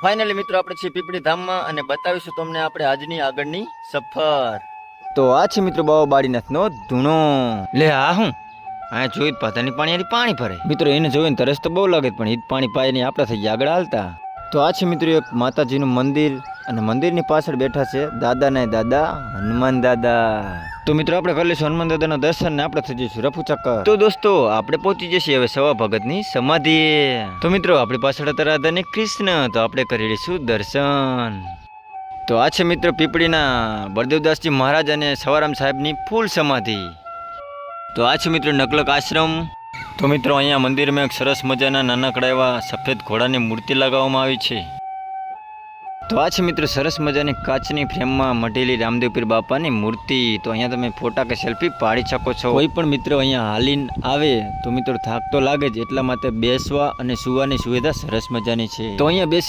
Finally મિત્રો આપણે છીએ પીપળી ધામમાં અને બતાવીશું તમને આપણે આજની આગળની સફર. તો આ છે મિત્રો બાબા બાળીનાથનો ધૂણો. લે આ હું આ જોઈ પાતાની પાણી ભરે. મિત્રો એને જોઈને તરસ તો બહુ લાગે પણ ઈદ પાણી પાય નહીં આપણે થઈ ગયા આગળ હાલતા. તો આ છે મિત્રો એક માતાજીનું મંદિર અને મંદિરની પાછળ બેઠા છે દાદા ને દાદા હનુમાન દાદા. તો મિત્રો આપણે કરી લઈશું હનુમાન દાદાના દર્શન ને આપણે થઈ જઈશું રફુ ચક્કર. તો દોસ્તો આપણે પહોંચી જઈએ હવે સવા ભગતની સમાધિ. તો મિત્રો આપણી પાછળ હતા રાધા ને કૃષ્ણ, તો આપણે કરી લઈશું દર્શન. તો આ છે મિત્રો પીપળીના બળદેવદાસજી મહારાજ અને સવારામ સાહેબની ફૂલ સમાધિ. તો આ છે મિત્રો નકલક આશ્રમ. તો મિત્રો અહીંયા મંદિરમાં એક સરસ મજાના નાનકડા એવા સફેદ ઘોડાની મૂર્તિ લગાવવામાં આવી છે. તો આ છે મિત્રો સરસ મજાની કાચની ફ્રેમમાં મઢેલી રામદેવ પીર બાપાની મૂર્તિ. તો અહીંયા તમે ફોટા કે સેલ્ફી પાડી શકો છો. કોઈ પણ મિત્રો અહીંયા હાલીને આવે તો મિત્રો થાક તો લાગે જ, એટલા માટે બેસવા અને સુવાની સુવિધા સરસ મજાની છે. તો અહીંયા બેસી